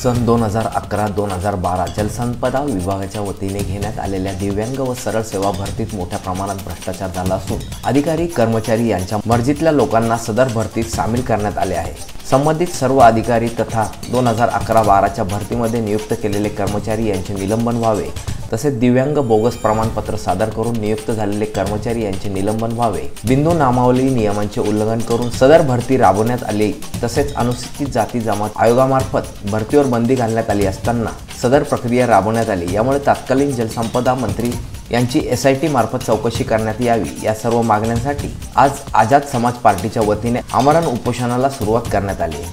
सन 2011-2012 जलसंपदा विभागाच्या वतीने घेण्यात आलेल्या दिव्यांग व सरळ सेवा भरतीत मोठ्या प्रमाणात भ्रष्टाचार झाला असून अधिकारी कर्मचारी यांच्या मर्जीतल्या लोकांना सदर भरतीत सामील करण्यात आले आहे। संबंधित सर्व अधिकारी तथा 2011-12च्या भरतीमध्ये नियुक्त केलेले कर्मचारी यांचे निलंबन व्हावे, तसेच दिव्यांग बोगस प्रमाणपत्र सादर करून नियुक्त झालेले कर्मचारी यांचे निलंबन व्हावे। बिंदू नामावली नियमांचे उल्लंघन करून सदर भरती राबवण्यात आली, तसेच अनुसूचित जाती जमात आयोगामार्फत भरतीवर बंदी घालण्यात आली असताना सदर प्रक्रिया राबवण्यात आली। यामुळे तत्कालीन जलसंपदा मंत्री यांची SIT मार्फत चौकशी करण्यात यावी, या सर्व मागण्यांसाठी आज आझाद समाज पार्टीच्या वतीने आमरण उपोषणाला सुरुवात करण्यात आली आहे।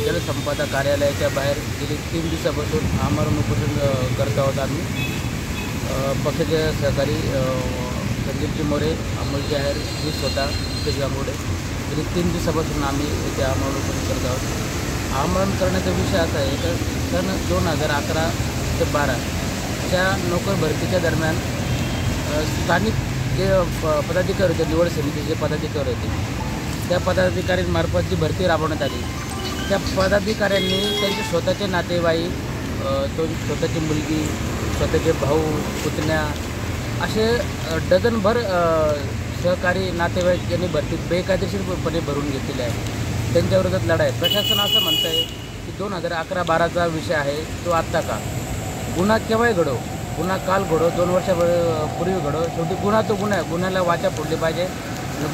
जलसंपदा कार्यालयाच्या बाहेर गेली 3 दिवसापासून आमरण उपोषण करत आहोत। आम्ही पक्षाचे सहकारी संदीपजी मोरे, अमोल जाहीर, मी स्वतः तेज गांगुडे गेली 3 दिवसापासून आम्ही इथे आमरण उपोषण करत आहोत। आमरण करण्याचा विषय असा आहे की सन 2011 ते 12च्या नोकर भरतीच्या दरम्यान स्थानिक जे पदाधिकारी होते, निवड समितीचे पदाधिकारी होते, त्या पदाधिकाऱ्यांमार्फत जी भरती राबवण्यात आली, त्या पदाधिकाऱ्यांनी त्यांचे स्वतःचे नातेवाईक, स्वतःची मुलगी, स्वतःचे भाऊ, पुतण्या असे डझनभर सहकारी नातेवाईक यांनी भरतीत बेकायदेशीरपणे भरून घेतलेले आहे। त्यांच्याविरोधात लढाई प्रशासन असं म्हणतं आहे की 2011-12चा विषय आहे तो आत्ता का, गुन्हा केव्हाही घडो, गुन्हा काल घडो, 2 वर्षापूर्वी घडो, शेवटी गुन्हा तो गुन्हा आहे, गुन्ह्याला वाचा फोडली पाहिजे,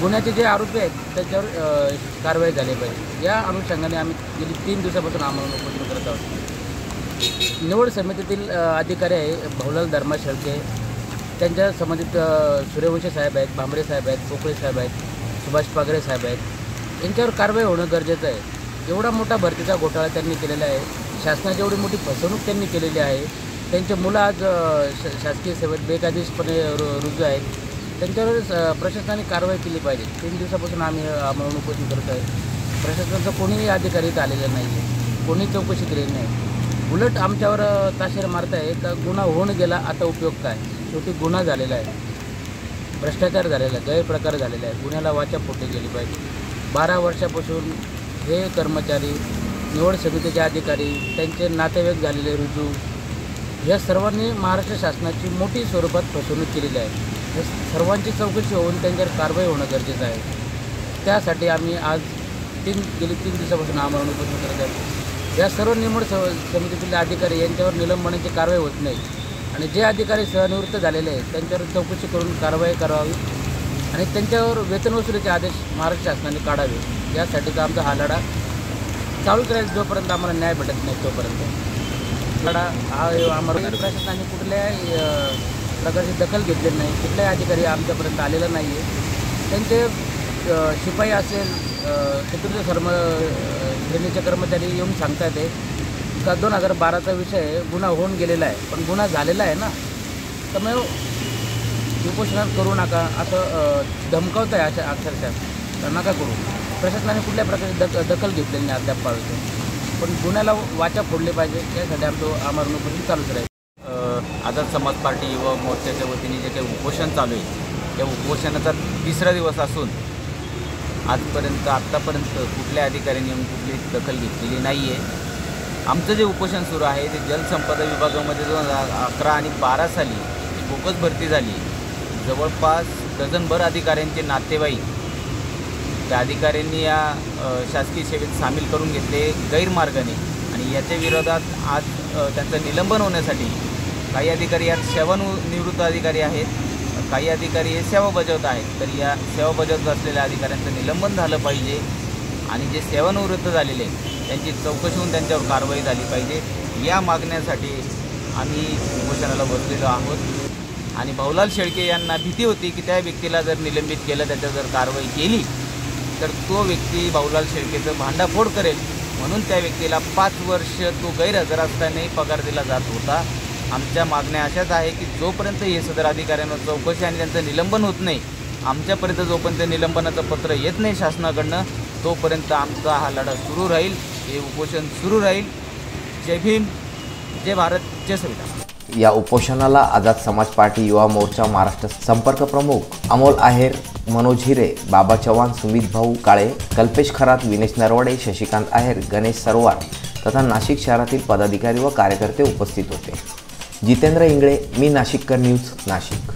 गुन्ह्याचे जे आरोपी आहेत त्याच्यावर कारवाई झाली पाहिजे। या अनुषंगाने आम्ही गेली 3 दिवसापासून आमरण उपोषण करत आहोत। निवड समितीतील अधिकारी आहे भाऊलाल धर्मा शेळके, त्यांच्या संबंधित सूर्यवंशी साहेब आहेत, भांबरे साहेब आहेत, पोकळे साहेब आहेत, सुभाष पागरे साहेब आहेत, यांच्यावर कारवाई होणं गरजेचं आहे। एवढा मोठा भरतीचा घोटाळा त्यांनी केलेला आहे, शासनाची एवढी मोठी फसवणूक त्यांनी केलेली आहे, त्यांचे मुलं आज शासकीय सेवेत बेकायदेशीरपणे रुजू आहेत, त्यांच्यावर प्रशासनाने कारवाई केली पाहिजे। 3 दिवसापासून आम्ही आमरण उपोषण करत आहे। प्रशासनाचा कोणीही अधिकारी इथं आलेला नाही आहे, कोणी चौकशी केलेली नाही, उलट आमच्यावर ताशेर मारत आहे का गुन्हा होऊन गेला, आता उपयोग काय, शेवटी गुन्हा झालेला आहे, भ्रष्टाचार झालेला आहे, गैरप्रकार झालेला आहे, गुन्ह्याला वाचा फोडली गेली पाहिजे। 12 वर्षापासून हे कर्मचारी, निवड समितीचे अधिकारी, त्यांचे नातेवाईक झालेले रुजू, या सर्वांनी महाराष्ट्र शासनाची मोठी स्वरूपात फसवणूक केलेली आहे। या सर्वांची चौकशी होऊन त्यांच्यावर कारवाई होणं गरजेचं आहे। त्यासाठी आम्ही आज गेली 3 दिवसापासून आमरण उपोषण करत आहोत। या सर्व निवड समितीतील अधिकारी यांच्यावर निलंबनाची कारवाई होत नाही आणि जे अधिकारी सेवानिवृत्त झालेले आहेत त्यांच्यावर चौकशी करून कारवाई करावी आणि त्यांच्यावर वेतन वसुलीचे आदेश महाराष्ट्र शासनाने काढावे, यासाठीचा आमचा हा लढा चालूच राहील जोपर्यंत आम्हाला न्याय भेटत नाही तोपर्यंत। लढा हा आम्हाला प्रशासनाने कुठल्याही प्रकारची दखल घेतलेली नाही, कुठलाही अधिकारी आमच्यापर्यंत आलेला नाही आहे। त्यांचे शिपाई असेल, चतुर्थ श्रेणीचे कर्मचारी येऊन सांगतात आहे का 2012चा विषय गुन्हा होऊन गेलेला आहे, पण गुन्हा झालेला आहे ना, त्यामुळे उपोषणात करू नका असं धमकावत आहे अशा अक्षरशः, नका करू। प्रशासनाने कुठल्या प्रकारची दखल घेतलेली नाही अद्याप, पण गुन्ह्याला वाचा फोडले पाहिजे, यासाठी आमचं आमरण उपोषण चालूच राहील। आझाद समाज पार्टी युवा मोर्चाच्या वतीने जे काही उपोषण चालू आहे, त्या उपोषणाचा 3रा दिवस असून आत्तापर्यंत कुठल्या अधिकाऱ्यांनी येऊन कुठली दखल घेतलेली नाही आहे। आमचं जे उपोषण सुरू आहे ते जलसंपदा विभागामध्ये 2011 आणि 12 साली बोगस भरती झाली, जवळपास डझनभर अधिकाऱ्यांचे नातेवाईक त्या अधिकाऱ्यांनी या शासकीय सेवेत सामील करून घेतले गैरमार्गाने, आणि याच्या विरोधात आज त्यांचं निलंबन होण्यासाठी काही अधिकारी यात सेवानिवृत्त अधिकारी आहेत, काही अधिकारी हे सेवा बजावत आहेत, तर या सेवा बजावत असलेल्या अधिकाऱ्यांचं निलंबन झालं पाहिजे आणि जे सेवानिवृत्त झालेले त्यांची चौकशी होऊन त्यांच्यावर कारवाई झाली पाहिजे, या मागण्यासाठी आम्ही उपोषणाला बसलेलो आहोत। आणि भाऊलाल शेळके यांना भीती होती की त्या व्यक्तीला जर निलंबित केलं, त्याच्यावर जर कारवाई केली तर तो व्यक्ती भाऊलाल शेळकेचं भांडाफोड करेल, म्हणून त्या व्यक्तीला 5 वर्ष तो गैरहजर असतानाही पगार दिला जात होता। आमच्या मागण्या अशाच आहे की जोपर्यंत हे सदर अधिकाऱ्यांवर चौकशी आणि त्यांचं निलंबन होत नाही, आमच्यापर्यंत जोपर्यंत निलंबनाचं पत्र येत नाही शासनाकडनं, तोपर्यंत आमचा हा लढा सुरू राहील, हे उपोषण सुरू राहील। जय भीम, जय भारत, जय संविधान। या उपोषणाला आझाद समाज पार्टी युवा मोर्चा महाराष्ट्र संपर्क प्रमुख अमोल आहेर, मनोज हिरे, बाबा चव्हाण, सुमित भाऊ काळे, कल्पेश खरात, विनेश नरवडे, शशिकांत आहेर, गणेश सरवार तथा नाशिक शहरातील पदाधिकारी व कार्यकर्ते उपस्थित होते. जितेंद्र इंगळे, मी नाशिककर न्यूज, नाशिक.